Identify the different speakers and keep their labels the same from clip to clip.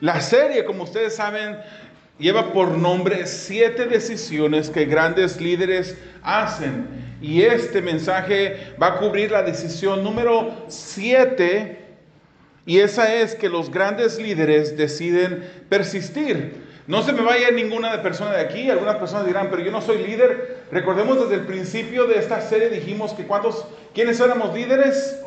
Speaker 1: La serie, como ustedes saben, lleva por nombre 7 decisiones que grandes líderes hacen. Y este mensaje va a cubrir la decisión número 7. Y esa es que los grandes líderes deciden persistir. No se me vaya ninguna persona de aquí. Algunas personas dirán, pero yo no soy líder. Recordemos desde el principio de esta serie dijimos que ¿quiénes éramos líderes?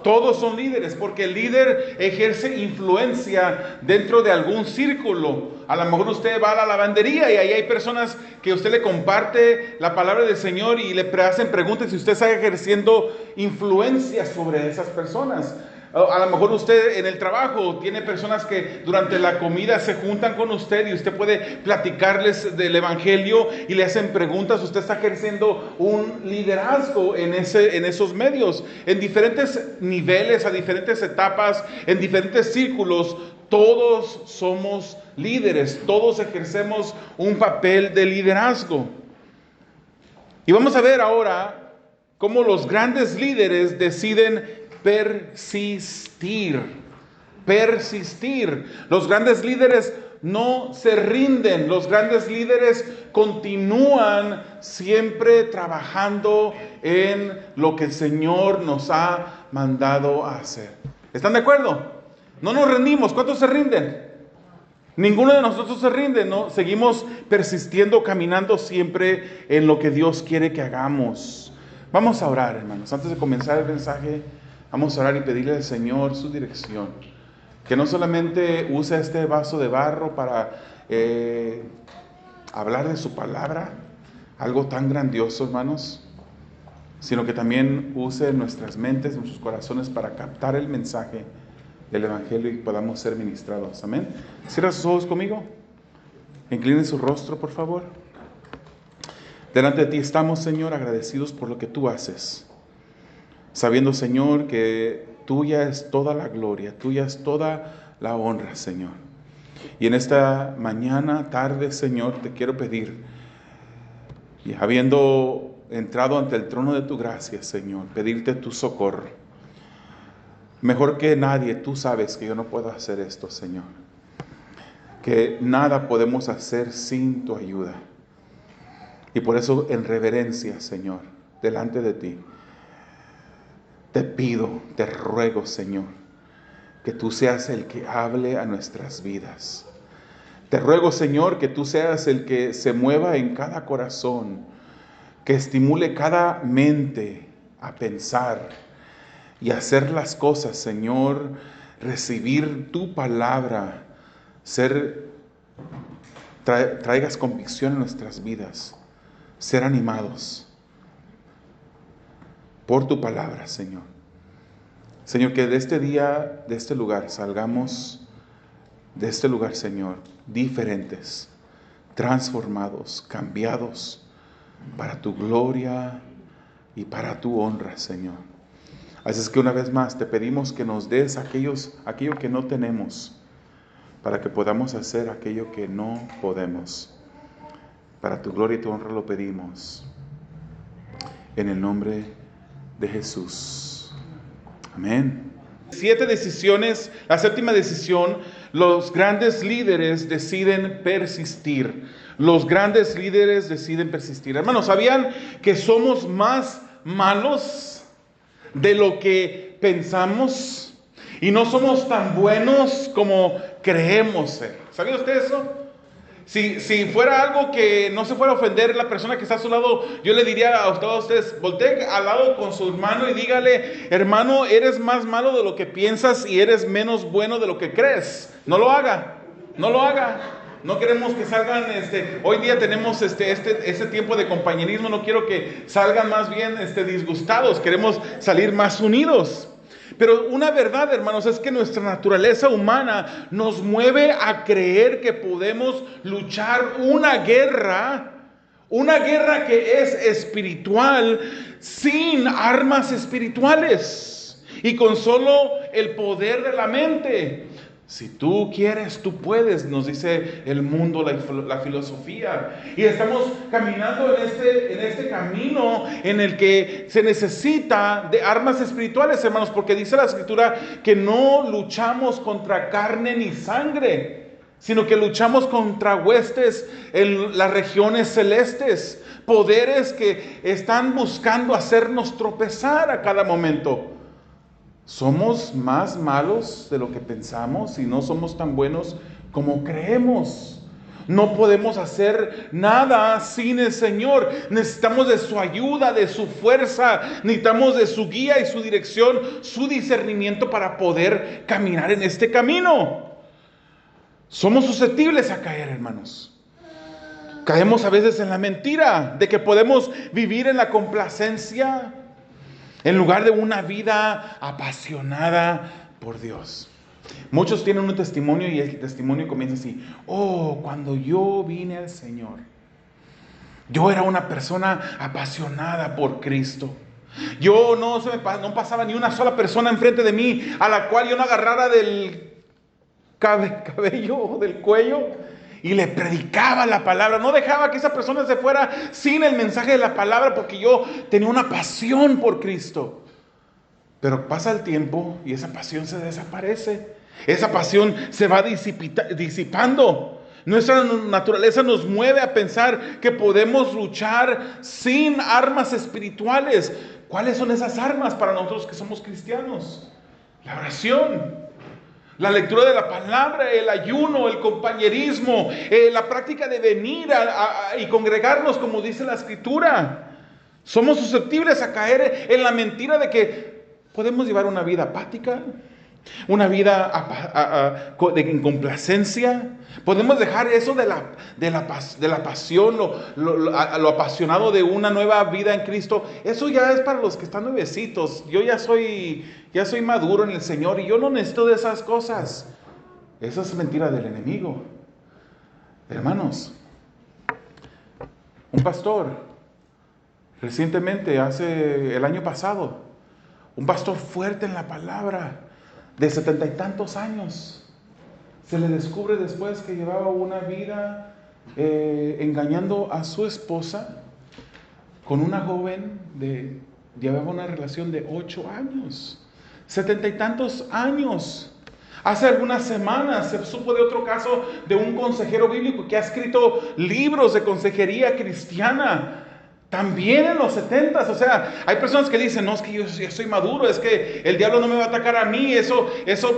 Speaker 1: Todos son líderes, porque el líder ejerce influencia dentro de algún círculo. A lo mejor usted va a la lavandería y ahí hay personas que usted le comparte la palabra del Señor y le hacen preguntas y usted está ejerciendo influencia sobre esas personas. A lo mejor usted en el trabajo tiene personas que durante la comida se juntan con usted y usted puede platicarles del evangelio y le hacen preguntas. Usted está ejerciendo un liderazgo en esos medios, en diferentes niveles, a diferentes etapas, en diferentes círculos. Todos somos líderes, todos ejercemos un papel de liderazgo. Y vamos a ver ahora cómo los grandes líderes deciden persistir. Los grandes líderes no se rinden. Los grandes líderes continúan siempre trabajando en lo que el Señor nos ha mandado a hacer. ¿Están de acuerdo? No nos rendimos. ¿Cuántos se rinden? Ninguno de nosotros se rinde, ¿no? Seguimos persistiendo, caminando siempre en lo que Dios quiere que hagamos. Vamos a orar, hermanos. Antes de comenzar el mensaje, vamos a orar y pedirle al Señor su dirección. Que no solamente use este vaso de barro para hablar de su palabra, algo tan grandioso, hermanos, sino que también use nuestras mentes, nuestros corazones para captar el mensaje del Evangelio y podamos ser ministrados. Amén. Cierra sus ojos conmigo. Incline su rostro, por favor. Delante de ti estamos, Señor, agradecidos por lo que tú haces. Sabiendo, Señor, que tuya es toda la gloria, tuya es toda la honra, Señor. Y en esta mañana, tarde, Señor, te quiero pedir, y habiendo entrado ante el trono de tu gracia, Señor, pedirte tu socorro. Mejor que nadie, tú sabes que yo no puedo hacer esto, Señor. Que nada podemos hacer sin tu ayuda. Y por eso, en reverencia, Señor, delante de ti, te pido, te ruego, Señor, que tú seas el que hable a nuestras vidas. Te ruego, Señor, que tú seas el que se mueva en cada corazón, que estimule cada mente a pensar y hacer las cosas, Señor, recibir tu palabra, traigas convicción en nuestras vidas, ser animados por tu palabra, Señor. Señor, que de este día, de este lugar, salgamos de este lugar, Señor, diferentes, transformados, cambiados para tu gloria y para tu honra, Señor. Así es que una vez más te pedimos que nos des aquello que no tenemos, para que podamos hacer aquello que no podemos. Para tu gloria y tu honra lo pedimos. En el nombre de Jesús. Amén. 7 decisiones. La séptima decisión: los grandes líderes deciden persistir. Los grandes líderes deciden persistir. Hermanos, ¿sabían que somos más malos de lo que pensamos? Y no somos tan buenos como creemos ser. ¿Sabía usted eso? Si fuera algo que no se fuera a ofender la persona que está a su lado, yo le diría a todos ustedes: volteen al lado con su hermano y dígale: hermano, eres más malo de lo que piensas y eres menos bueno de lo que crees. No lo haga. No queremos que salgan, hoy día tenemos este tiempo de compañerismo. No quiero que salgan más bien disgustados. Queremos salir más unidos. Pero una verdad, hermanos, es que nuestra naturaleza humana nos mueve a creer que podemos luchar una guerra que es espiritual, sin armas espirituales y con solo el poder de la mente. Si tú quieres, tú puedes, nos dice el mundo, la filosofía. Y estamos caminando en este camino en el que se necesita de armas espirituales, hermanos, porque dice la Escritura que no luchamos contra carne ni sangre, sino que luchamos contra huestes en las regiones celestes, poderes que están buscando hacernos tropezar a cada momento. Somos más malos de lo que pensamos y no somos tan buenos como creemos. No podemos hacer nada sin el Señor. Necesitamos de su ayuda, de su fuerza. Necesitamos de su guía y su dirección, su discernimiento para poder caminar en este camino. Somos susceptibles a caer, hermanos. Caemos a veces en la mentira de que podemos vivir en la complacencia en lugar de una vida apasionada por Dios. Muchos tienen un testimonio y el testimonio comienza así: cuando yo vine al Señor, yo era una persona apasionada por Cristo. Yo no pasaba ni una sola persona enfrente de mí a la cual yo no agarrara del cabello o del cuello y le predicaba la palabra. No dejaba que esa persona se fuera sin el mensaje de la palabra, porque yo tenía una pasión por Cristo. Pero pasa el tiempo y esa pasión se desaparece. Esa pasión se va disipando. Nuestra naturaleza nos mueve a pensar que podemos luchar sin armas espirituales. ¿Cuáles son esas armas para nosotros que somos cristianos? La oración, la lectura de la palabra, el ayuno, el compañerismo, la práctica de venir y congregarnos, como dice la Escritura. Somos susceptibles a caer en la mentira de que podemos llevar una vida apática, una vida en complacencia. Podemos dejar eso de la pasión, lo apasionado de una nueva vida en Cristo. Eso ya es para los que están nuevecitos. Yo ya soy maduro en el Señor y yo no necesito de esas cosas. Esa es mentira del enemigo. Hermanos, un pastor, recientemente, el año pasado, un pastor fuerte en la palabra, de 70 y tantos años, se le descubre después que llevaba una vida engañando a su esposa con una joven llevaba una relación de 8 años, 70 y tantos años. Hace algunas semanas se supo de otro caso de un consejero bíblico que ha escrito libros de consejería cristiana. También en los 70s, o sea, hay personas que dicen: no, es que yo ya soy maduro, es que el diablo no me va a atacar a mí.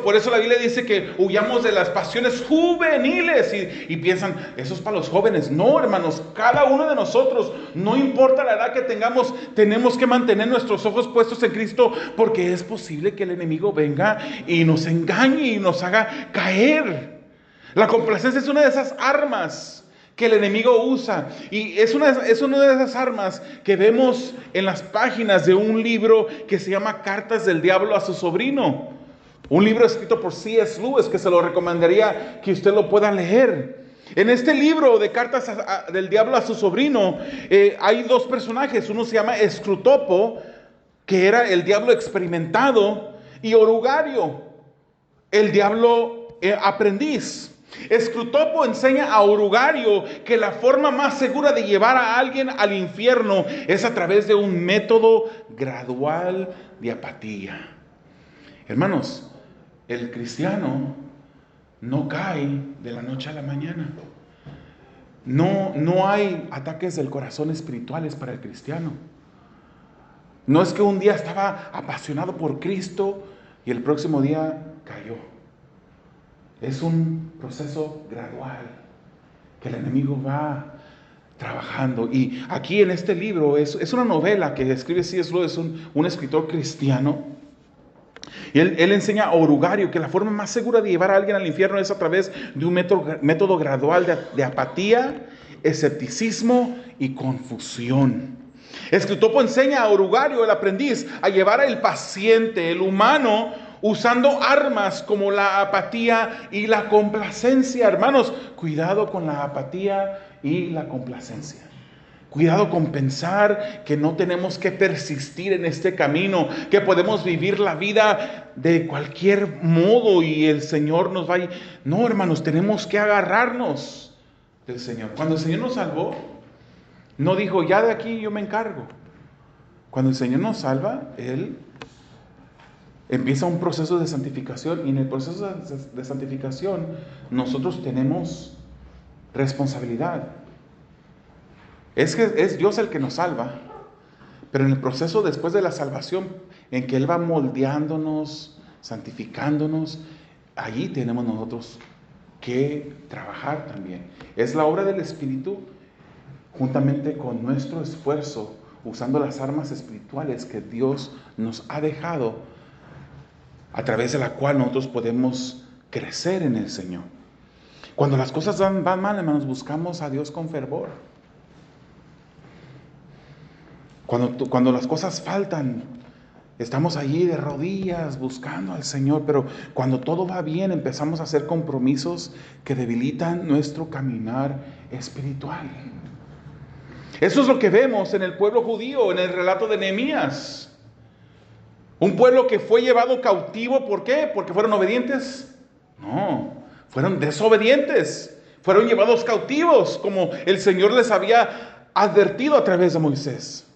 Speaker 1: Por eso la Biblia dice que huyamos de las pasiones juveniles y piensan, eso es para los jóvenes. No, hermanos, cada uno de nosotros, no importa la edad que tengamos, tenemos que mantener nuestros ojos puestos en Cristo, porque es posible que el enemigo venga y nos engañe y nos haga caer. La complacencia es una de esas armas que el enemigo usa, y es una de esas armas que vemos en las páginas de un libro que se llama Cartas del Diablo a su sobrino, un libro escrito por C.S. Lewis, que se lo recomendaría que usted lo pueda leer. En este libro de Cartas del Diablo a su sobrino, hay dos personajes. Uno se llama Escrutopo, que era el diablo experimentado, y Orugario, el diablo aprendiz. Escrutopo enseña a Orugario que la forma más segura de llevar a alguien al infierno es a través de un método gradual de apatía. Hermanos, el cristiano no cae de la noche a la mañana. No hay ataques del corazón espirituales para el cristiano. No es que un día estaba apasionado por Cristo y el próximo día cayó. Es un proceso gradual que el enemigo va trabajando. Y aquí en este libro es una novela que escribe C.S. Lewis, un escritor cristiano. Y él enseña a Orugario que la forma más segura de llevar a alguien al infierno es a través de un método gradual de apatía, escepticismo y confusión. Escrutopo enseña a Orugario, el aprendiz, a llevar al paciente, el humano, usando armas como la apatía y la complacencia. Hermanos, cuidado con la apatía y la complacencia. Cuidado con pensar que no tenemos que persistir en este camino, que podemos vivir la vida de cualquier modo y el Señor nos va a... No, hermanos, tenemos que agarrarnos del Señor. Cuando el Señor nos salvó, no dijo, ya de aquí yo me encargo. Cuando el Señor nos salva, Él empieza un proceso de santificación, y en el proceso de santificación nosotros tenemos responsabilidad. Es que es Dios el que nos salva, pero en el proceso después de la salvación, en que Él va moldeándonos, santificándonos, allí tenemos nosotros que trabajar también. Es la obra del Espíritu, juntamente con nuestro esfuerzo, usando las armas espirituales que Dios nos ha dejado, a través de la cual nosotros podemos crecer en el Señor. Cuando las cosas van mal, hermanos, buscamos a Dios con fervor. Cuando las cosas faltan, estamos allí de rodillas buscando al Señor, pero cuando todo va bien, empezamos a hacer compromisos que debilitan nuestro caminar espiritual. Eso es lo que vemos en el pueblo judío, en el relato de Nehemías. Un pueblo que fue llevado cautivo, ¿por qué? ¿Porque fueron obedientes? No, fueron desobedientes. Fueron llevados cautivos, como el Señor les había advertido a través de Moisés.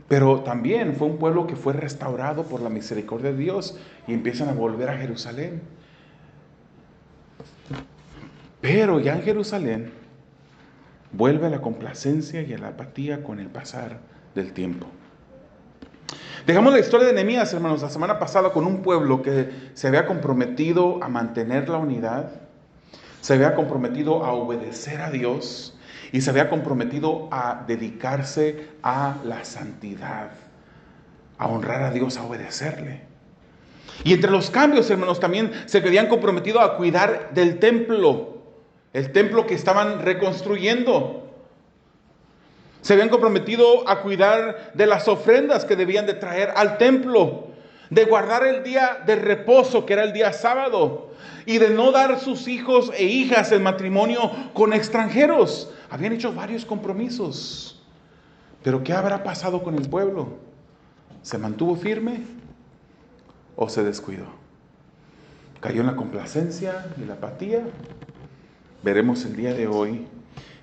Speaker 1: Pero también fue un pueblo que fue restaurado por la misericordia de Dios y empiezan a volver a Jerusalén. Pero ya en Jerusalén vuelve la complacencia y la apatía con el pasar del tiempo. Dejamos la historia de Nehemías, hermanos, la semana pasada, con un pueblo que se había comprometido a mantener la unidad, se había comprometido a obedecer a Dios y se había comprometido a dedicarse a la santidad, a honrar a Dios, a obedecerle. Y entre los cambios, hermanos, también se habían comprometido a cuidar del templo, el templo que estaban reconstruyendo. Se habían comprometido a cuidar de las ofrendas que debían de traer al templo, de guardar el día de reposo, que era el día sábado, y de no dar sus hijos e hijas en matrimonio con extranjeros. Habían hecho varios compromisos. Pero ¿qué habrá pasado con el pueblo? ¿Se mantuvo firme o se descuidó? ¿Cayó en la complacencia y la apatía? Veremos el día de hoy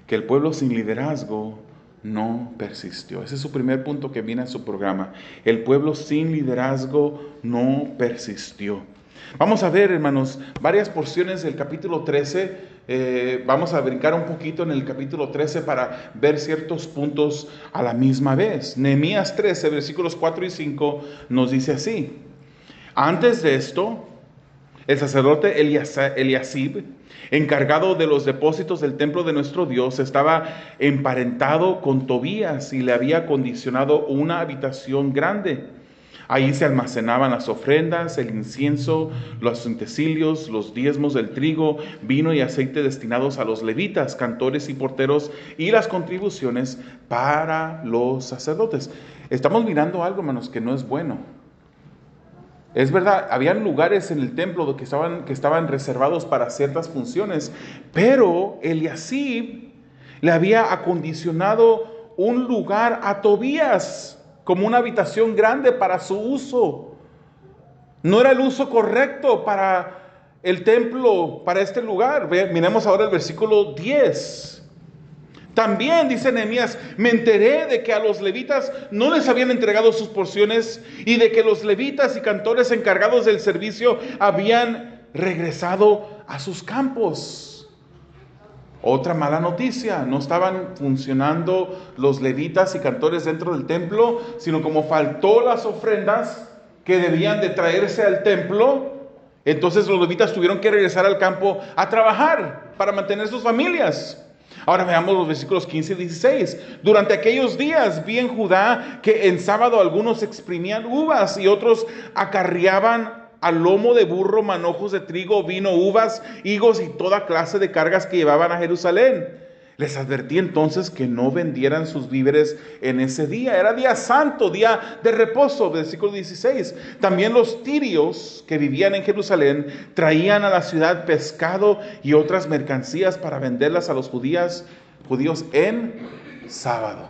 Speaker 1: que el pueblo sin liderazgo no persistió. Ese es su primer punto que viene en su programa. El pueblo sin liderazgo no persistió. Vamos a ver, hermanos, varias porciones del capítulo 13. Vamos a brincar un poquito en el capítulo 13 para ver ciertos puntos a la misma vez. Nehemías 13, versículos 4 y 5 nos dice así: antes de esto, el sacerdote Eliasib, encargado de los depósitos del templo de nuestro Dios, estaba emparentado con Tobías y le había acondicionado una habitación grande. Ahí se almacenaban las ofrendas, el incienso, los utensilios, los diezmos del trigo, vino y aceite destinados a los levitas, cantores y porteros, y las contribuciones para los sacerdotes. Estamos mirando algo, hermanos, que no es bueno. Es verdad, habían lugares en el templo que estaban reservados para ciertas funciones, pero Eliasib le había acondicionado un lugar a Tobías como una habitación grande para su uso. No era el uso correcto para el templo, para este lugar. Miremos ahora el versículo 10. También dice Nehemías: me enteré de que a los levitas no les habían entregado sus porciones y de que los levitas y cantores encargados del servicio habían regresado a sus campos. Otra mala noticia: no estaban funcionando los levitas y cantores dentro del templo, sino como faltó las ofrendas que debían de traerse al templo, entonces los levitas tuvieron que regresar al campo a trabajar para mantener sus familias. Ahora veamos los versículos 15 y 16. Durante aquellos días vi en Judá que en sábado algunos exprimían uvas y otros acarreaban al lomo de burro manojos de trigo, vino, uvas, higos y toda clase de cargas que llevaban a Jerusalén. Les advertí entonces que no vendieran sus víveres en ese día. Era día santo, día de reposo. Versículo 16. También los tirios que vivían en Jerusalén traían a la ciudad pescado y otras mercancías para venderlas a los judíos en sábado.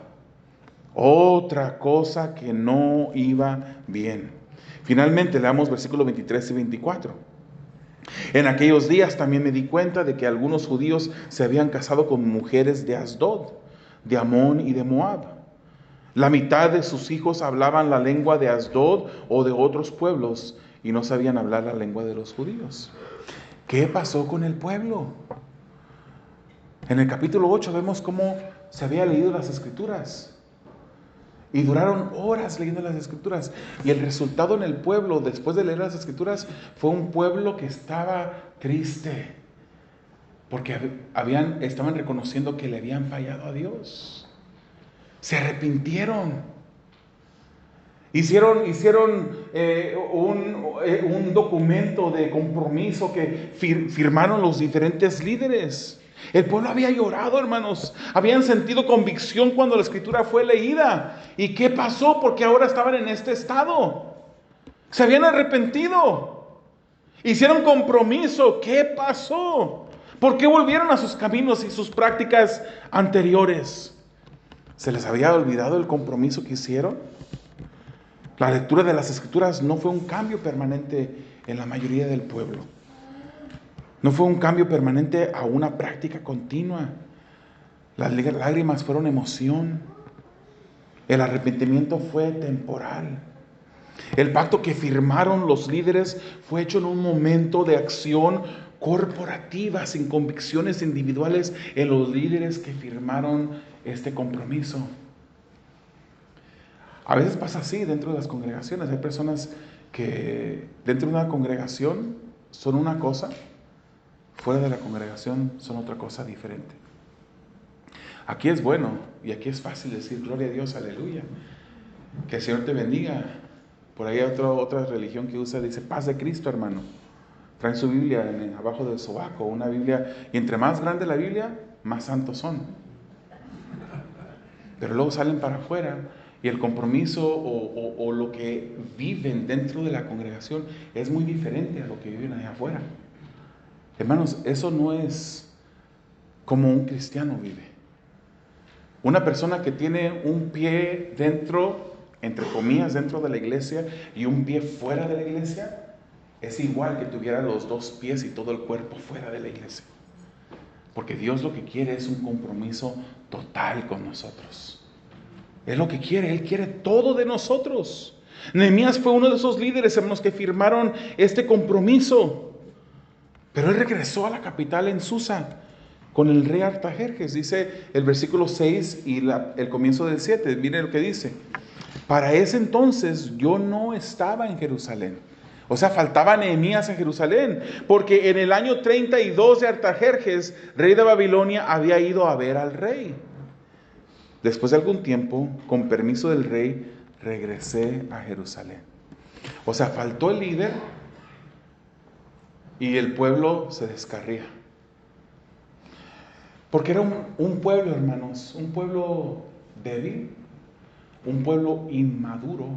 Speaker 1: Otra cosa que no iba bien. Finalmente leamos versículos 23 y 24. En aquellos días también me di cuenta de que algunos judíos se habían casado con mujeres de Asdod, de Amón y de Moab. La mitad de sus hijos hablaban la lengua de Asdod o de otros pueblos y no sabían hablar la lengua de los judíos. ¿Qué pasó con el pueblo? En el capítulo 8 vemos cómo se había leído las escrituras. Y duraron horas leyendo las escrituras. Y el resultado en el pueblo, después de leer las escrituras, fue un pueblo que estaba triste. Porque estaban reconociendo que le habían fallado a Dios. Se arrepintieron. Hicieron un documento de compromiso que firmaron los diferentes líderes. El pueblo había llorado, hermanos. Habían sentido convicción cuando la escritura fue leída. ¿Y qué pasó? Porque ahora estaban en este estado. Se habían arrepentido. Hicieron compromiso. ¿Qué pasó? ¿Por qué volvieron a sus caminos y sus prácticas anteriores? ¿Se les había olvidado el compromiso que hicieron? La lectura de las escrituras no fue un cambio permanente en la mayoría del pueblo. No fue un cambio permanente a una práctica continua. Las lágrimas fueron emoción. El arrepentimiento fue temporal. El pacto que firmaron los líderes fue hecho en un momento de acción corporativa, sin convicciones individuales en los líderes que firmaron este compromiso. A veces pasa así dentro de las congregaciones. Hay personas que dentro de una congregación son una cosa, fuera de la congregación son otra cosa diferente. Aquí es bueno y aquí es fácil decir gloria a Dios, aleluya. Que el Señor te bendiga. Por ahí hay otra religión que usa, dice paz de Cristo, hermano. Traen su Biblia abajo del sobaco, una Biblia, y entre más grande la Biblia, más santos son. Pero luego salen para afuera y el compromiso o lo que viven dentro de la congregación es muy diferente a lo que viven allá afuera. Hermanos, eso no es como un cristiano vive. Una persona que tiene un pie dentro, entre comillas, dentro de la iglesia y un pie fuera de la iglesia, es igual que tuviera los dos pies y todo el cuerpo fuera de la iglesia. Porque Dios lo que quiere es un compromiso total con nosotros. Es lo que quiere, Él quiere todo de nosotros. Nehemías fue uno de esos líderes, hermanos, que firmaron este compromiso. Pero él regresó a la capital en Susa con el rey Artajerjes. Dice el versículo 6 y el comienzo del 7. Miren lo que dice. Para ese entonces yo no estaba en Jerusalén. O sea, faltaba Nehemías en Jerusalén. Porque en el año 32 de Artajerjes, rey de Babilonia, había ido a ver al rey. Después de algún tiempo, con permiso del rey, regresé a Jerusalén. O sea, faltó el líder y el pueblo se descarría. Porque era un pueblo, hermanos, un pueblo débil, un pueblo inmaduro,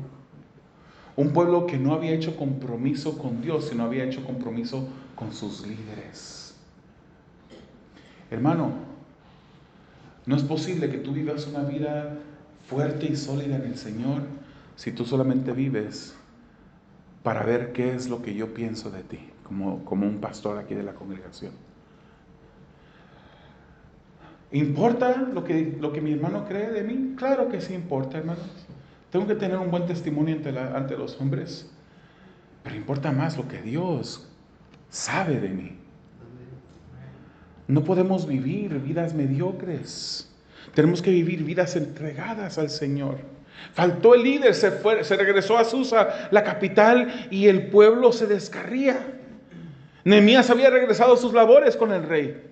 Speaker 1: un pueblo que no había hecho compromiso con Dios, sino había hecho compromiso con sus líderes. Hermano, no es posible que tú vivas una vida fuerte y sólida en el Señor si tú solamente vives para ver qué es lo que yo pienso de ti, como un pastor aquí de la congregación. ¿Importa lo que mi hermano cree de mí? Claro que sí importa, hermanos. Tengo que tener un buen testimonio ante los hombres. Pero importa más lo que Dios sabe de mí. No podemos vivir vidas mediocres. Tenemos que vivir vidas entregadas al Señor. Faltó el líder, se regresó a Susa, la capital, y el pueblo se descarría. Nehemías había regresado a sus labores con el rey.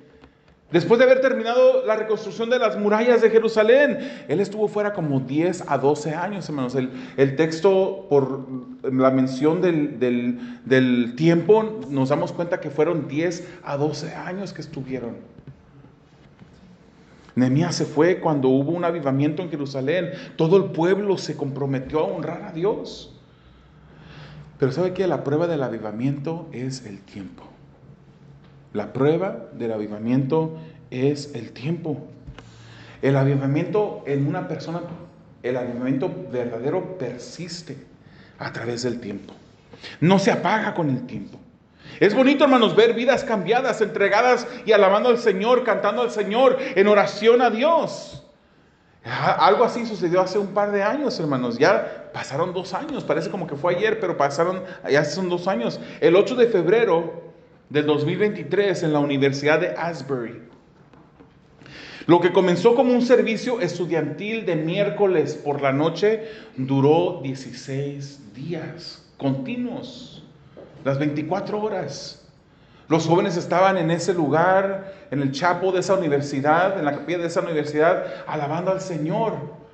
Speaker 1: Después de haber terminado la reconstrucción de las murallas de Jerusalén, él estuvo fuera como 10 a 12 años, hermanos. El texto, por la mención del tiempo, nos damos cuenta que fueron 10 a 12 años que estuvieron. Nehemías se fue cuando hubo un avivamiento en Jerusalén. Todo el pueblo se comprometió a honrar a Dios. Pero ¿sabe qué? La prueba del avivamiento es el tiempo. La prueba del avivamiento es el tiempo. El avivamiento en una persona, el avivamiento verdadero persiste a través del tiempo. No se apaga con el tiempo. Es bonito, hermanos, ver vidas cambiadas, entregadas y alabando al Señor, cantando al Señor, en oración a Dios. Algo así sucedió hace un par de años, hermanos. Ya pasaron 2 años, parece como que fue ayer, pero ya son 2 años. El 8 de febrero del 2023 en la Universidad de Asbury. Lo que comenzó como un servicio estudiantil de miércoles por la noche duró 16 días continuos, las 24 horas. Los jóvenes estaban en ese lugar, en el chapel de esa universidad, en la capilla de esa universidad, alabando al Señor.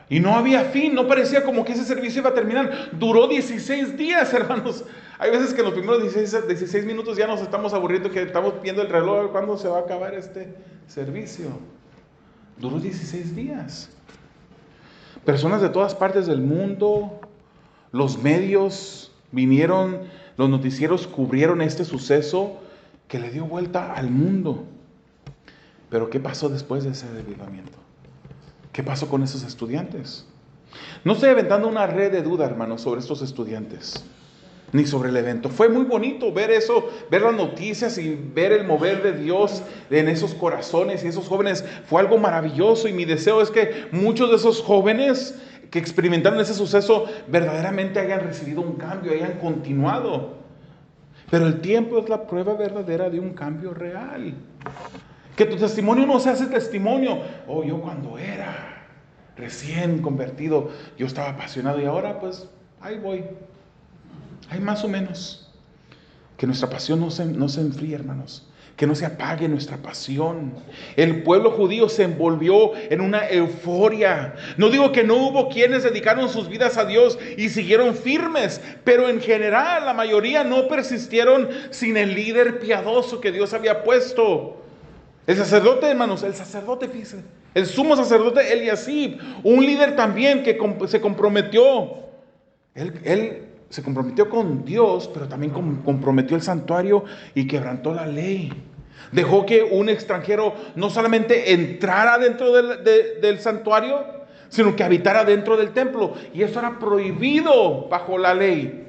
Speaker 1: Y no había fin, no parecía como que ese servicio iba a terminar. Duró 16 días, hermanos. Hay veces que en los primeros 16 minutos ya nos estamos aburriendo, que estamos viendo el reloj, a ver cuándo se va a acabar este servicio. Duró 16 días. Personas de todas partes del mundo, los medios vinieron, los noticieros cubrieron este suceso que le dio vuelta al mundo. Pero ¿qué pasó después de ese avivamiento? ¿Qué pasó con esos estudiantes? No estoy aventando una red de duda, hermanos, sobre estos estudiantes, ni sobre el evento. Fue muy bonito ver eso, ver las noticias y ver el mover de Dios en esos corazones y esos jóvenes. Fue algo maravilloso, y mi deseo es que muchos de esos jóvenes que experimentaron ese suceso verdaderamente hayan recibido un cambio, hayan continuado. Pero el tiempo es la prueba verdadera de un cambio real. Que tu testimonio no se hace testimonio. Oh, yo cuando era recién convertido, yo estaba apasionado, y ahora pues ahí voy. Hay más o menos. Que nuestra pasión no se enfríe, hermanos. Que no se apague nuestra pasión. El pueblo judío se envolvió en una euforia. No digo que no hubo quienes dedicaron sus vidas a Dios y siguieron firmes, pero en general la mayoría no persistieron sin el líder piadoso que Dios había puesto. El sacerdote, hermanos, fíjense, el sumo sacerdote Eliasib, un líder también que se comprometió. Él se comprometió con Dios, pero también comprometió el santuario y quebrantó la ley. Dejó que un extranjero no solamente entrara dentro del santuario, sino que habitara dentro del templo. Y eso era prohibido bajo la ley.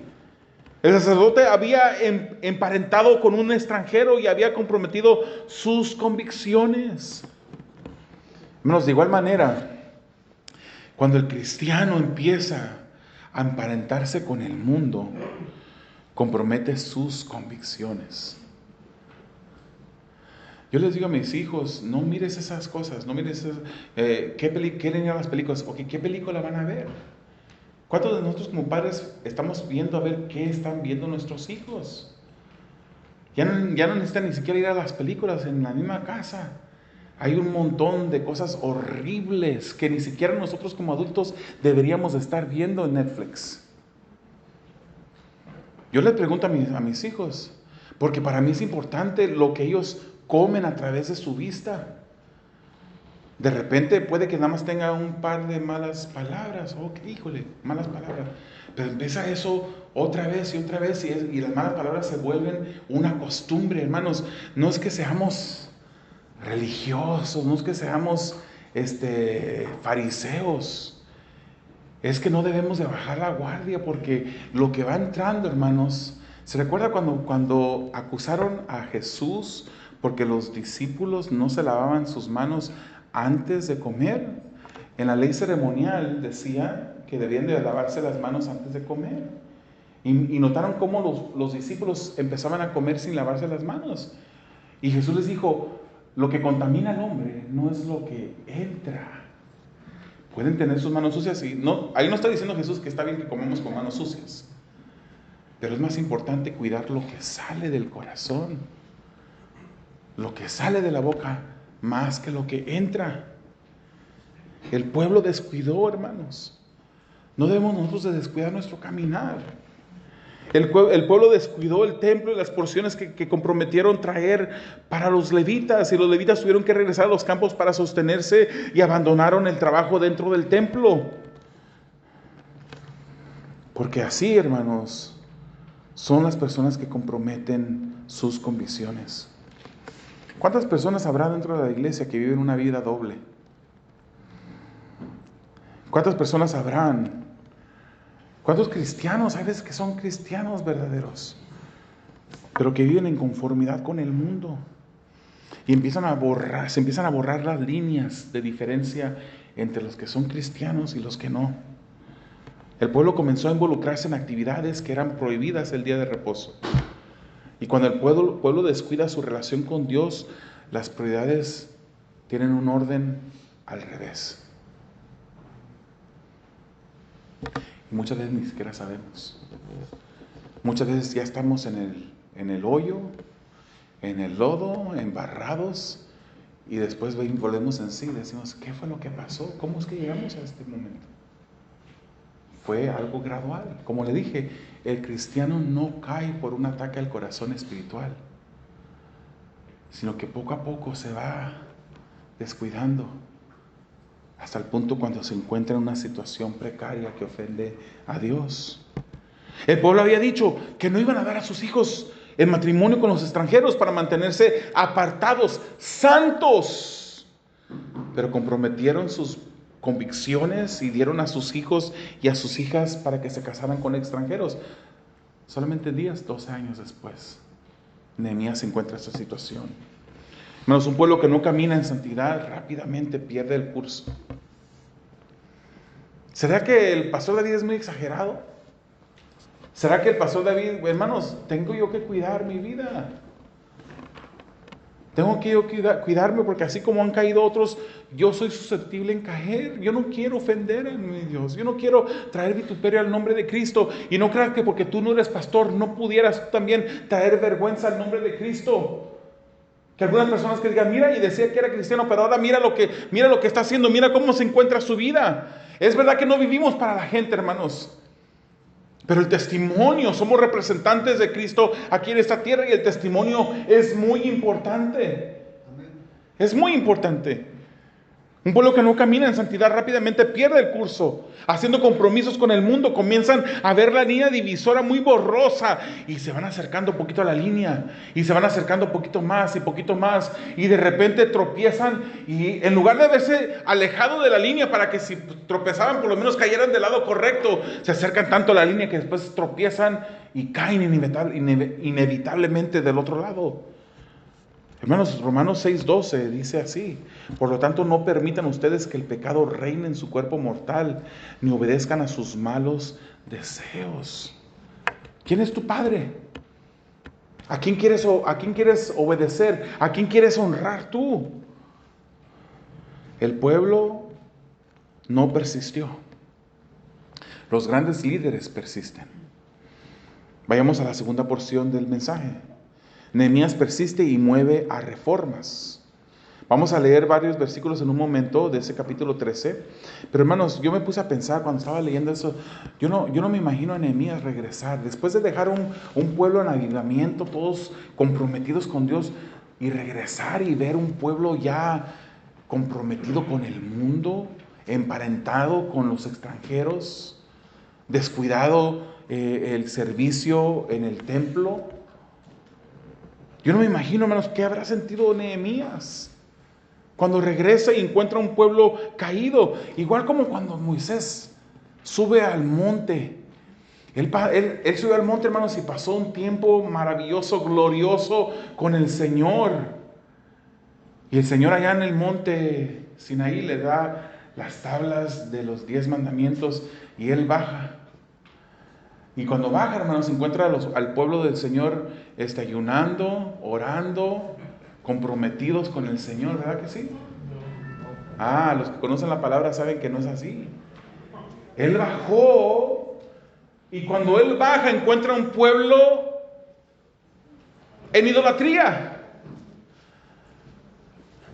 Speaker 1: El sacerdote había emparentado con un extranjero y había comprometido sus convicciones. Hermanos, de igual manera, cuando el cristiano empieza a emparentarse con el mundo, compromete sus convicciones. Yo les digo a mis hijos, no mires esas cosas, no mires quieren ir a las películas, ¿qué película van a ver? ¿Cuántos de nosotros como padres estamos viendo a ver qué están viendo nuestros hijos? Ya no necesitan ni siquiera ir a las películas en la misma casa. Hay un montón de cosas horribles que ni siquiera nosotros como adultos deberíamos estar viendo en Netflix. Yo les pregunto a mis hijos, porque para mí es importante lo que ellos comen a través de su vista. De repente puede que nada más tenga un par de malas palabras. Híjole, malas palabras. Pero empieza eso otra vez y otra vez, y las malas palabras se vuelven una costumbre, hermanos. No es que seamos religiosos, no es que seamos fariseos. Es que no debemos de bajar la guardia, porque lo que va entrando, hermanos. ¿Se recuerda cuando acusaron a Jesús porque los discípulos no se lavaban sus manos antes de comer? En la ley ceremonial decía que debían de lavarse las manos antes de comer. Y notaron cómo los discípulos empezaban a comer sin lavarse las manos. Y Jesús les dijo, lo que contamina al hombre no es lo que entra. Pueden tener sus manos sucias y no, ahí no está diciendo Jesús que está bien que comamos con manos sucias. Pero es más importante cuidar lo que sale del corazón, lo que sale de la boca, más que lo que entra. El pueblo descuidó, hermanos. No debemos nosotros de descuidar nuestro caminar. El pueblo descuidó el templo y las porciones que comprometieron traer para los levitas. Y los levitas tuvieron que regresar a los campos para sostenerse y abandonaron el trabajo dentro del templo. Porque así, hermanos, son las personas que comprometen sus convicciones. ¿Cuántas personas habrá dentro de la iglesia que viven una vida doble? ¿Cuántas personas habrán? ¿Cuántos cristianos hay veces que son cristianos verdaderos, pero que viven en conformidad con el mundo? Y se empiezan a borrar las líneas de diferencia entre los que son cristianos y los que no. El pueblo comenzó a involucrarse en actividades que eran prohibidas el día de reposo. Y cuando el pueblo descuida su relación con Dios, las prioridades tienen un orden al revés. Y muchas veces ni siquiera sabemos. Muchas veces ya estamos en el hoyo, en el lodo, embarrados, y después volvemos en sí y decimos, ¿qué fue lo que pasó? ¿Cómo es que llegamos a este momento? Fue algo gradual. Como le dije, el cristiano no cae por un ataque al corazón espiritual, sino que poco a poco se va descuidando hasta el punto cuando se encuentra en una situación precaria que ofende a Dios. El pueblo había dicho que no iban a dar a sus hijos en matrimonio con los extranjeros para mantenerse apartados, santos, pero comprometieron sus convicciones y dieron a sus hijos y a sus hijas para que se casaran con extranjeros. Solamente 12 años después, Nehemías se encuentra en esta situación. Hermanos, un pueblo que no camina en santidad rápidamente pierde el curso. ¿Será que el pastor David es muy exagerado? ¿Será que el pastor David, hermanos, tengo yo que cuidar mi vida? Tengo que yo cuidarme porque así como han caído otros, yo soy susceptible en caer. Yo no quiero ofender a mi Dios. Yo no quiero traer vituperio al nombre de Cristo. Y no creas que porque tú no eres pastor no pudieras también traer vergüenza al nombre de Cristo. Que algunas personas que digan, mira, y decía que era cristiano, pero ahora mira lo que está haciendo, mira cómo se encuentra su vida. Es verdad que no vivimos para la gente, hermanos. Pero el testimonio, somos representantes de Cristo aquí en esta tierra y el testimonio es muy importante. Es muy importante. Un pueblo que no camina en santidad rápidamente pierde el curso. Haciendo compromisos con el mundo, comienzan a ver la línea divisora muy borrosa y se van acercando un poquito a la línea y se van acercando un poquito más y poquito más y de repente tropiezan y en lugar de haberse alejado de la línea para que si tropezaban por lo menos cayeran del lado correcto, se acercan tanto a la línea que después tropiezan y caen inevitablemente del otro lado. Hermanos, Romanos 6:12 dice así: por lo tanto, no permitan ustedes que el pecado reine en su cuerpo mortal, ni obedezcan a sus malos deseos. ¿Quién es tu padre? ¿A quién quieres obedecer? ¿A quién quieres honrar tú? El pueblo no persistió. Los grandes líderes persisten. Vayamos a la segunda porción del mensaje. Nehemías persiste y mueve a reformas. Vamos a leer varios versículos en un momento de ese capítulo 13. Pero hermanos, yo me puse a pensar cuando estaba leyendo eso. Yo no me imagino a Nehemías regresar. Después de dejar un pueblo en avivamiento, todos comprometidos con Dios, y regresar y ver un pueblo ya comprometido con el mundo, emparentado con los extranjeros, descuidado el servicio en el templo. Yo no me imagino, hermanos, qué habrá sentido Nehemías cuando regresa y encuentra un pueblo caído. Igual como cuando Moisés sube al monte. Él subió al monte, hermanos, y pasó un tiempo maravilloso, glorioso con el Señor. Y el Señor allá en el monte Sinaí le da las tablas de los 10 mandamientos y él baja. Y cuando baja, hermanos, encuentra al pueblo del Señor ayunando, orando, comprometidos con el Señor, ¿verdad que sí? Los que conocen la palabra saben que no es así. Él bajó y cuando él baja encuentra un pueblo en idolatría,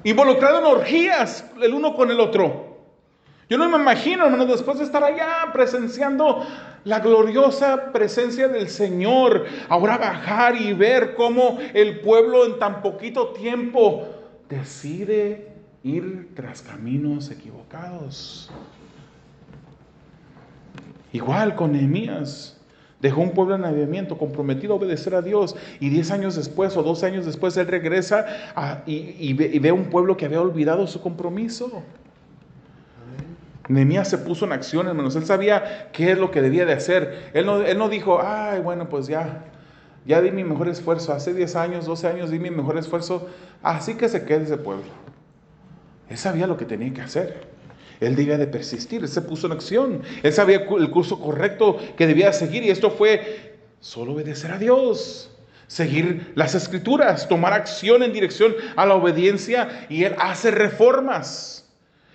Speaker 1: involucrado en orgías el uno con el otro. Yo no me imagino, hermanos, después de estar allá presenciando la gloriosa presencia del Señor, ahora bajar y ver cómo el pueblo en tan poquito tiempo decide ir tras caminos equivocados. Igual con Nehemías, dejó un pueblo en avivamiento, comprometido a obedecer a Dios, y 10 años después o 12 años después él regresa y ve un pueblo que había olvidado su compromiso. Nehemías se puso en acción, hermanos. Él sabía qué es lo que debía de hacer. Él no dijo, ay, bueno, pues ya di mi mejor esfuerzo. Hace 10 años, 12 años di mi mejor esfuerzo. Así que se quede ese pueblo. Él sabía lo que tenía que hacer. Él debía de persistir. Él se puso en acción. Él sabía el curso correcto que debía seguir. Y esto fue solo obedecer a Dios. Seguir las escrituras. Tomar acción en dirección a la obediencia. Y él hace reformas.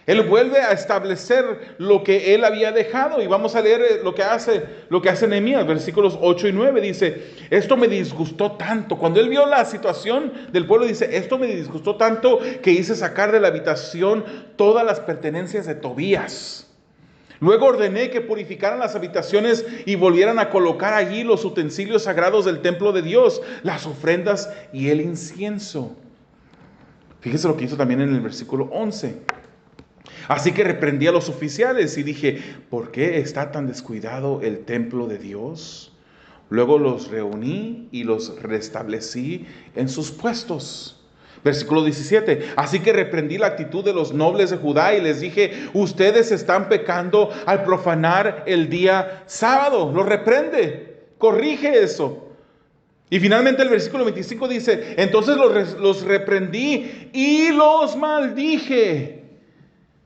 Speaker 1: Él vuelve a establecer lo que él había dejado. Y vamos a leer lo que hace Nehemías, versículos 8 y 9. Dice, esto me disgustó tanto. Cuando él vio la situación del pueblo, dice, esto me disgustó tanto que hice sacar de la habitación todas las pertenencias de Tobías. Luego ordené que purificaran las habitaciones y volvieran a colocar allí los utensilios sagrados del templo de Dios, las ofrendas y el incienso. Fíjese lo que hizo también en el versículo 11. Así que reprendí a los oficiales y dije, ¿por qué está tan descuidado el templo de Dios? Luego los reuní y los restablecí en sus puestos. Versículo 17. Así que reprendí la actitud de los nobles de Judá y les dije, ustedes están pecando al profanar el día sábado. Los reprende, corrige eso. Y finalmente el versículo 25 dice, entonces los reprendí y los maldije.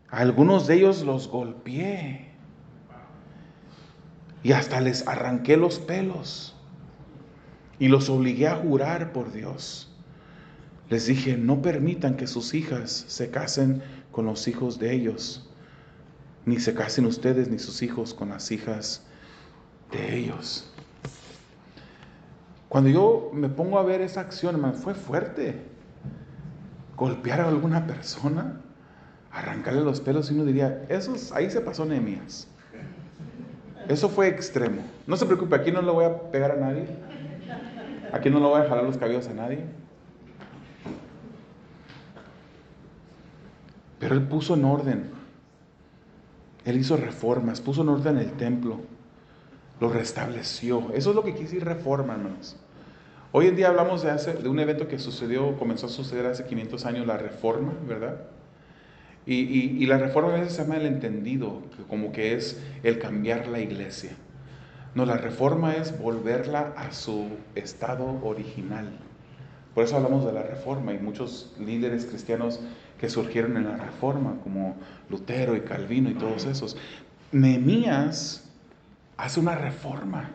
Speaker 1: A algunos de ellos los golpeé y hasta les arranqué los pelos y los obligué a jurar por Dios. Les dije, no permitan que sus hijas se casen con los hijos de ellos, ni se casen ustedes ni sus hijos con las hijas de ellos. Cuando yo me pongo a ver esa acción, hermano, fue fuerte. Golpear a alguna persona, arrancarle los pelos, y uno diría, ahí se pasó Nehemías. Eso fue extremo. No se preocupe, aquí no le voy a pegar a nadie. Aquí no le voy a jalar los cabellos a nadie. Pero él puso en orden. Él hizo reformas, puso en orden el templo. Lo restableció. Eso es lo que quiere decir reforma, hermanos. Hoy en día hablamos de un evento que comenzó a suceder hace 500 años, la reforma, ¿verdad? Y la reforma a veces se llama el entendido, como que es el cambiar la iglesia. No, la reforma es volverla a su estado original. Por eso hablamos de la reforma, y muchos líderes cristianos que surgieron en la reforma, como Lutero y Calvino y todos esos. Nehemías hace una reforma.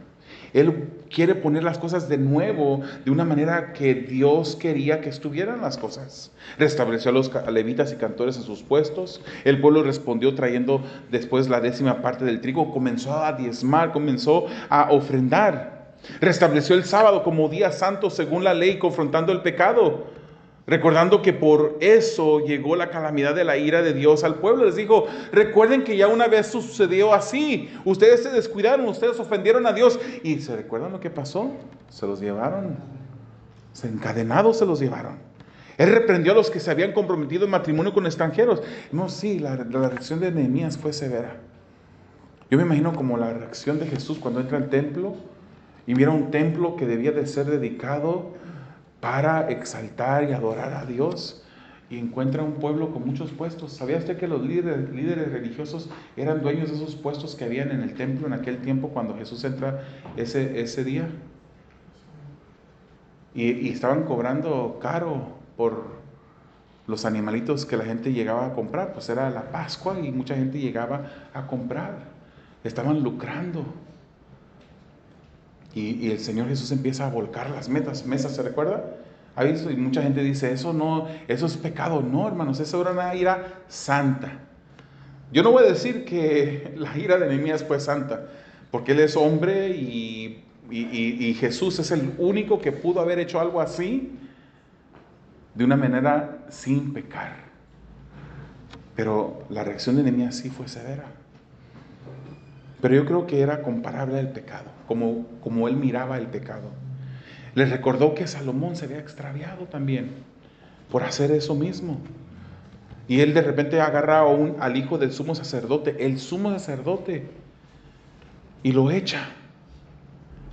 Speaker 1: Él quiere poner las cosas de nuevo, de una manera que Dios quería que estuvieran las cosas. Restableció a los levitas y cantores en sus puestos. El pueblo respondió trayendo después la 10ª parte del trigo. Comenzó a diezmar, comenzó a ofrendar. Restableció el sábado como día santo según la ley, confrontando el pecado. Recordando que por eso llegó la calamidad de la ira de Dios al pueblo. Les dijo, recuerden que ya una vez sucedió así. Ustedes se descuidaron, ustedes ofendieron a Dios. ¿Y se recuerdan lo que pasó? Se los llevaron. Encadenados se los llevaron. Él reprendió a los que se habían comprometido en matrimonio con extranjeros. No, sí, la reacción de Nehemías fue severa. Yo me imagino como la reacción de Jesús cuando entra al templo y mira un templo que debía de ser dedicado para exaltar y adorar a Dios, y encuentra un pueblo con muchos puestos. ¿Sabía usted que los líderes religiosos eran dueños de esos puestos que habían en el templo en aquel tiempo cuando Jesús entra ese día? Y estaban cobrando caro por los animalitos que la gente llegaba a comprar. Pues era la Pascua y mucha gente llegaba a comprar. Estaban lucrando. Y el Señor Jesús empieza a volcar las mesas, ¿se recuerda? ¿Ha visto? Y mucha gente dice, eso es pecado. No, hermanos, eso era una ira santa. Yo no voy a decir que la ira de Nehemías fue santa, porque él es hombre y Jesús es el único que pudo haber hecho algo así de una manera sin pecar. Pero la reacción de Nehemías sí fue severa. Pero yo creo que era comparable al pecado, como él miraba el pecado. Les recordó que Salomón se había extraviado también por hacer eso mismo. Y él de repente agarra al hijo del sumo sacerdote, y lo echa,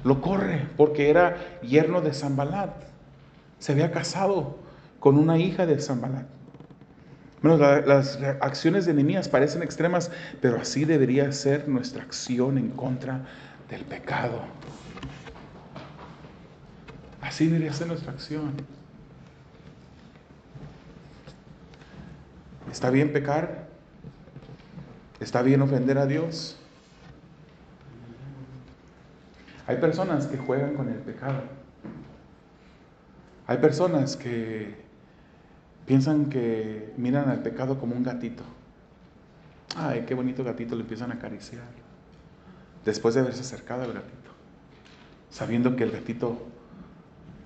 Speaker 1: lo corre, porque era yerno de Sanbalat. Se había casado con una hija de Sanbalat. Bueno, las acciones de Nehemías parecen extremas, pero así debería ser nuestra acción en contra del pecado. Así debería ser nuestra acción. ¿Está bien pecar? ¿Está bien ofender a Dios? Hay personas que juegan con el pecado. Hay personas que piensan que miran al pecado como un gatito. Ay, qué bonito gatito, le empiezan a acariciar. Después de haberse acercado al gatito, sabiendo que el gatito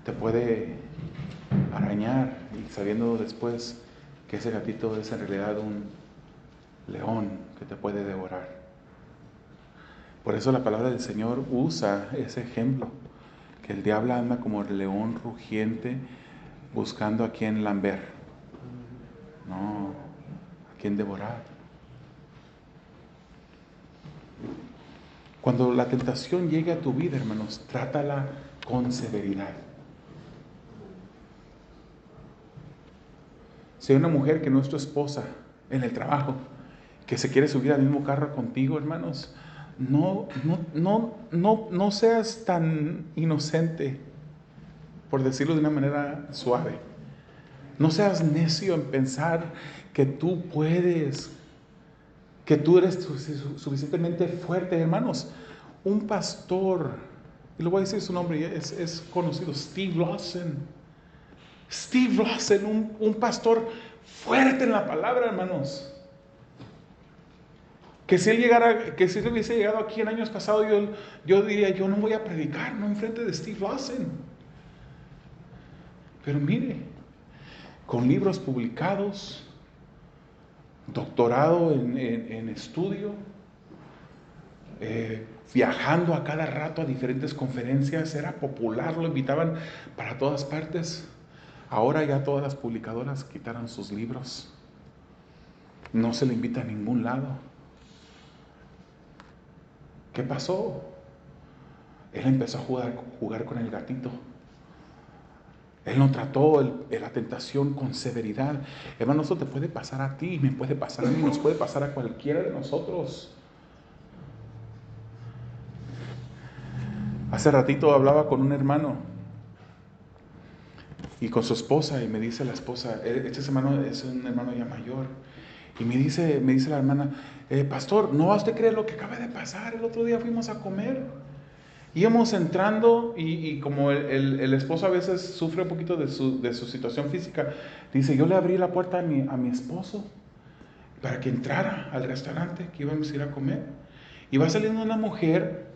Speaker 1: te puede arañar y sabiendo después que ese gatito es en realidad un león que te puede devorar. Por eso la palabra del Señor usa ese ejemplo, que el diablo anda como el león rugiente buscando a quien lamber, no, a quien devorar. Cuando la tentación llegue a tu vida, hermanos, trátala con severidad. Si hay una mujer que no es tu esposa en el trabajo, que se quiere subir al mismo carro contigo, hermanos, no seas tan inocente, por decirlo de una manera suave. No seas necio en pensar que tú puedes, que tú eres suficientemente fuerte, hermanos. Un pastor, y lo voy a decir su nombre, es conocido, Steve Lawson. Steve Lawson, un pastor fuerte en la palabra, hermanos. Que si él hubiese llegado aquí en años pasados, yo diría, yo no voy a predicar, no enfrente de Steve Lawson. Pero mire, con libros publicados, doctorado en estudio, viajando a cada rato a diferentes conferencias, era popular, lo invitaban para todas partes. Ahora ya todas las publicadoras quitaron sus libros. No se le invita a ningún lado. ¿Qué pasó? Él empezó a jugar con el gatito. Él no trató la tentación con severidad. Hermano, eso te puede pasar a ti, me puede pasar a mí, nos puede pasar a cualquiera de nosotros. Hace ratito hablaba con un hermano y con su esposa, y me dice la esposa, este hermano es un hermano ya mayor, y me dice la hermana, pastor, ¿no va usted a creer lo que acaba de pasar? El otro día fuimos a comer, íbamos entrando y como el esposo a veces sufre un poquito de su situación física, dice, yo le abrí la puerta a mi esposo para que entrara al restaurante que íbamos a ir a comer, y va saliendo una mujer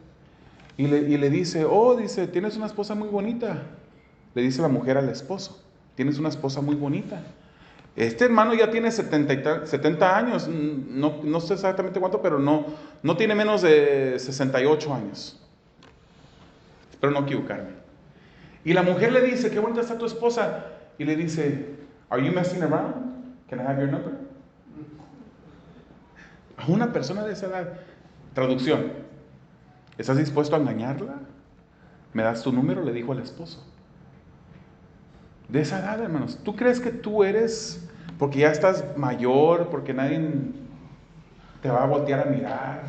Speaker 1: y le dice, dice, tienes una esposa muy bonita. Le dice la mujer al esposo, tienes una esposa muy bonita. Este hermano ya tiene 70 años, no sé exactamente cuánto, pero no tiene menos de 68 años. Espero no equivocarme. Y la mujer le dice, qué bonita está tu esposa. Y le dice, ¿Are you messing around? Can I have your number? A una persona de esa edad. Traducción, ¿estás dispuesto a engañarla? ¿Me das tu número? Le dijo al esposo. De esa edad, hermanos. ¿Tú crees que tú eres, porque ya estás mayor, porque nadie te va a voltear a mirar?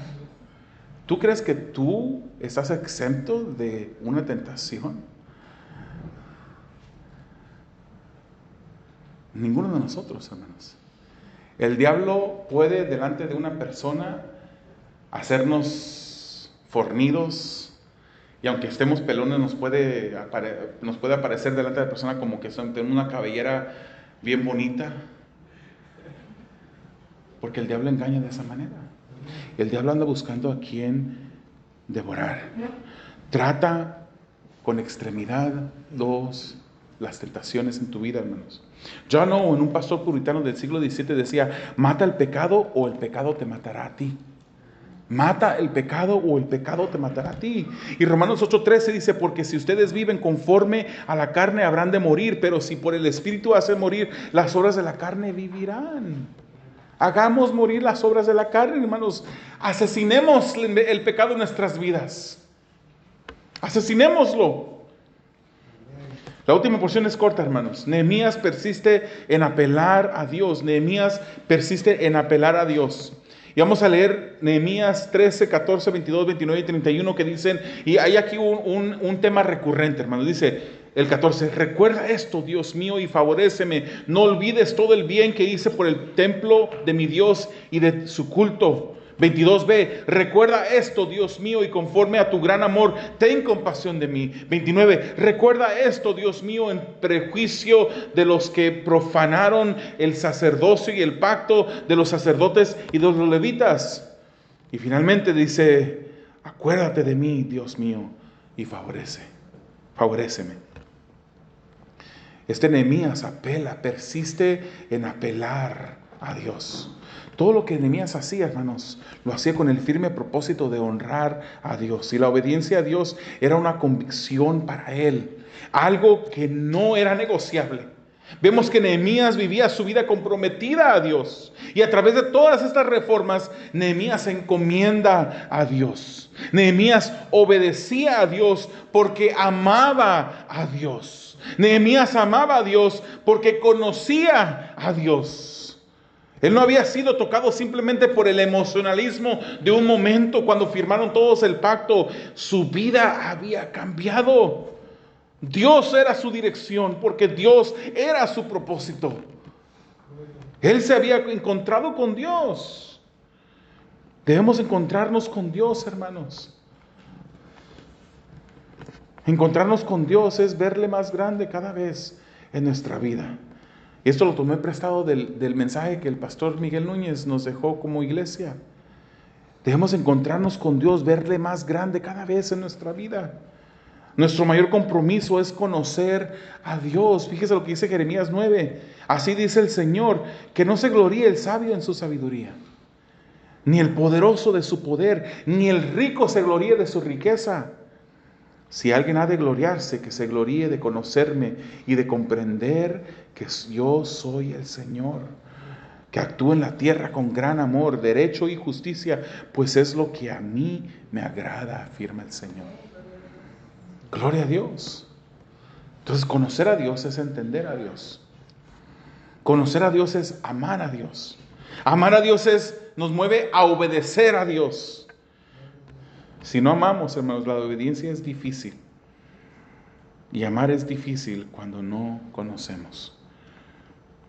Speaker 1: ¿Tú crees que tú estás exento de una tentación? Ninguno de nosotros, hermanos. El diablo puede delante de una persona hacernos fornidos, y aunque estemos pelones nos puede aparecer delante de la persona como que tenemos una cabellera bien bonita, porque el diablo engaña de esa manera. El diablo anda buscando a quien devorar. Trata con extremidad las tentaciones en tu vida, hermanos. John Owen, un pastor puritano del siglo XVII, decía, mata el pecado o el pecado te matará a ti. Mata el pecado o el pecado te matará a ti. Y Romanos 8:13 dice, porque si ustedes viven conforme a la carne habrán de morir, pero si por el Espíritu hacen morir las obras de la carne, vivirán. Hagamos morir las obras de la carne, hermanos. Asesinemos el pecado en nuestras vidas. Asesinémoslo. La última porción es corta, hermanos. Nehemías persiste en apelar a Dios. Nehemías persiste en apelar a Dios. Y vamos a leer Nehemías 13, 14, 22, 29 y 31 que dicen, y hay aquí un tema recurrente, hermanos. Dice el 14, recuerda esto, Dios mío, y favoréceme. No olvides todo el bien que hice por el templo de mi Dios y de su culto. 22b, recuerda esto, Dios mío, y conforme a tu gran amor, ten compasión de mí. 29, recuerda esto, Dios mío, en prejuicio de los que profanaron el sacerdocio y el pacto de los sacerdotes y de los levitas. Y finalmente dice, acuérdate de mí, Dios mío, y favoréceme. Este Nehemías apela, persiste en apelar a Dios. Todo lo que Nehemías hacía, hermanos, lo hacía con el firme propósito de honrar a Dios. Y la obediencia a Dios era una convicción para él, algo que no era negociable. Vemos que Nehemías vivía su vida comprometida a Dios. Y a través de todas estas reformas, Nehemías se encomienda a Dios. Nehemías obedecía a Dios porque amaba a Dios. Nehemías amaba a Dios porque conocía a Dios. Él no había sido tocado simplemente por el emocionalismo de un momento cuando firmaron todos el pacto. Su vida había cambiado. Dios era su dirección porque Dios era su propósito. Él se había encontrado con Dios. Debemos encontrarnos con Dios, hermanos. Encontrarnos con Dios es verle más grande cada vez en nuestra vida. Y esto lo tomé prestado del mensaje que el pastor Miguel Núñez nos dejó como iglesia. Debemos encontrarnos con Dios, verle más grande cada vez en nuestra vida. Nuestro mayor compromiso es conocer a Dios. Fíjese lo que dice Jeremías 9. Así dice el Señor, que no se gloríe el sabio en su sabiduría, ni el poderoso de su poder, ni el rico se gloríe de su riqueza. Si alguien ha de gloriarse, que se gloríe de conocerme y de comprender que yo soy el Señor, que actúo en la tierra con gran amor, derecho y justicia, pues es lo que a mí me agrada, afirma el Señor. Gloria a Dios. Entonces, conocer a Dios es entender a Dios. Conocer a Dios es amar a Dios. Amar a Dios nos mueve a obedecer a Dios. Si no amamos, hermanos, la obediencia es difícil. Y amar es difícil cuando no conocemos.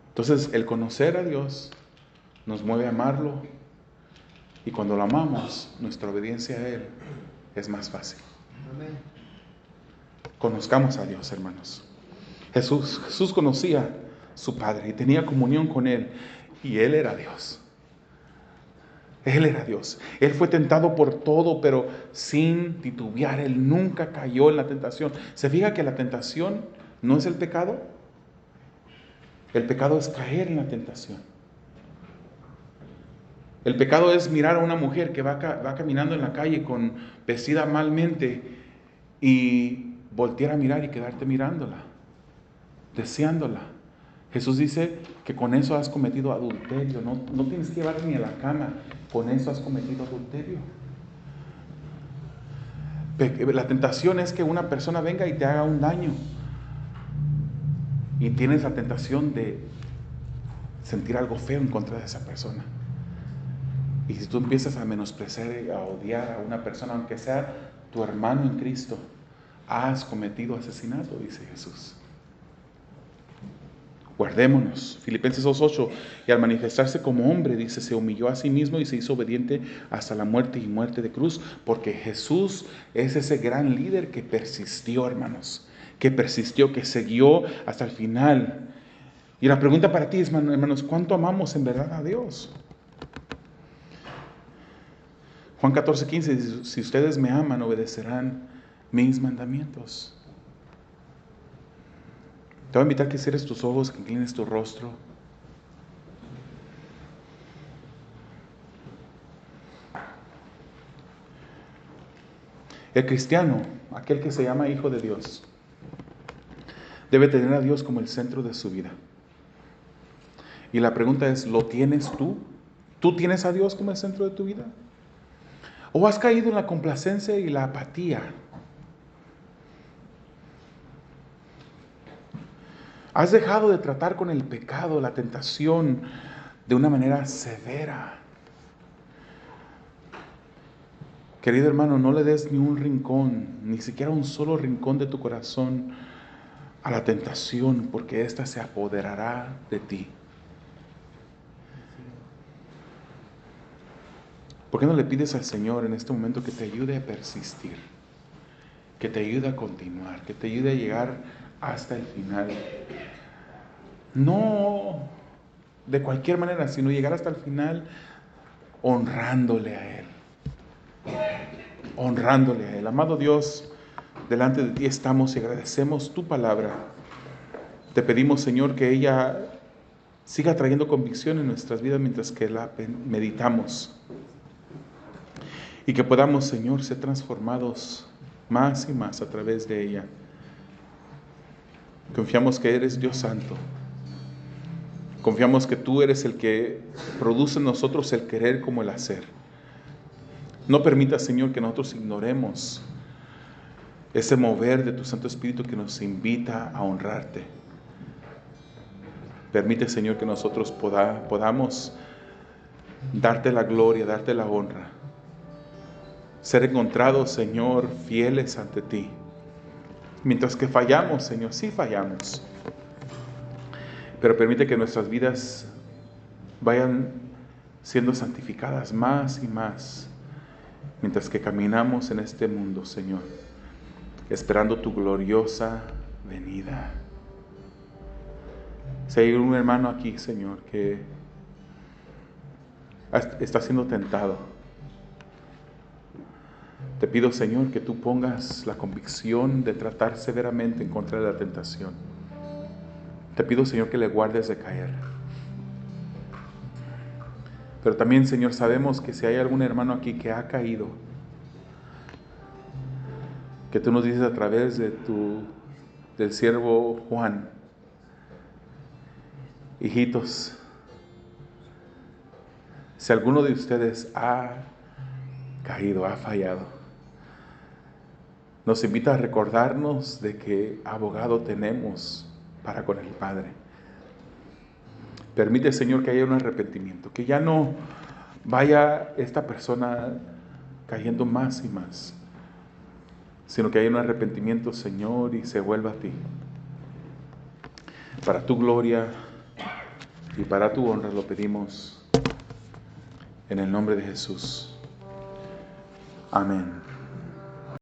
Speaker 1: Entonces, el conocer a Dios nos mueve a amarlo. Y cuando lo amamos, nuestra obediencia a Él es más fácil. Amén. Conozcamos a Dios, hermanos. Jesús conocía a su Padre y tenía comunión con Él. Y Él era Dios. Él era Dios. Él fue tentado por todo, pero sin titubear. Él nunca cayó en la tentación. ¿Se fija que la tentación no es el pecado? El pecado es caer en la tentación. El pecado es mirar a una mujer que va caminando en la calle vestida malmente y voltear a mirar y quedarte mirándola, deseándola. Jesús dice que con eso has cometido adulterio. No tienes que llevar ni a la cama. Con eso has cometido adulterio. La tentación es que una persona venga y te haga un daño. Y tienes la tentación de sentir algo feo en contra de esa persona. Y si tú empiezas a menospreciar y a odiar a una persona, aunque sea tu hermano en Cristo, has cometido asesinato, dice Jesús. Guardémonos. Filipenses 2:8. Y al manifestarse como hombre, dice, se humilló a sí mismo y se hizo obediente hasta la muerte y muerte de cruz. Porque Jesús es ese gran líder que persistió, hermanos. Que persistió, que siguió hasta el final. Y la pregunta para ti es, hermanos, ¿cuánto amamos en verdad a Dios? Juan 14:15 dice, si ustedes me aman, obedecerán mis mandamientos. Te voy a invitar a que cierres tus ojos, que inclines tu rostro. El cristiano, aquel que se llama hijo de Dios, debe tener a Dios como el centro de su vida. Y la pregunta es, ¿lo tienes tú? ¿Tú tienes a Dios como el centro de tu vida? ¿O has caído en la complacencia y la apatía? Has dejado de tratar con el pecado, la tentación, de una manera severa. Querido hermano, no le des ni un rincón, ni siquiera un solo rincón de tu corazón a la tentación, porque ésta se apoderará de ti. ¿Por qué no le pides al Señor en este momento que te ayude a persistir, que te ayude a continuar, que te ayude a llegar hasta el final? No de cualquier manera, sino llegar hasta el final honrándole a Él. Honrándole a Él. Amado Dios, delante de ti estamos y agradecemos tu palabra. Te pedimos, Señor, que ella siga trayendo convicción en nuestras vidas mientras que la meditamos. Y que podamos, Señor, ser transformados más y más a través de ella. Confiamos que eres Dios Santo. Confiamos que tú eres el que produce en nosotros el querer como el hacer. No permitas, Señor, que nosotros ignoremos ese mover de tu Santo Espíritu que nos invita a honrarte. Permite, Señor, que nosotros podamos darte la gloria, darte la honra. Ser encontrados, Señor, fieles ante ti. Mientras que fallamos, Señor, sí fallamos. Pero permite que nuestras vidas vayan siendo santificadas más y más. Mientras que caminamos en este mundo, Señor, esperando tu gloriosa venida. Si hay un hermano aquí, Señor, que está siendo tentado, te pido, Señor, que tú pongas la convicción de tratar severamente en contra de la tentación. Te pido, Señor, que le guardes de caer. Pero también, Señor, sabemos que si hay algún hermano aquí que ha caído, que tú nos dices a través de del siervo Juan, hijitos, si alguno de ustedes ha caído, ha fallado, nos invita a recordarnos de que abogado tenemos para con el Padre. Permite, Señor, que haya un arrepentimiento, que ya no vaya esta persona cayendo más y más, sino que haya un arrepentimiento, Señor, y se vuelva a ti. Para tu gloria y para tu honra lo pedimos en el nombre de Jesús. Amén.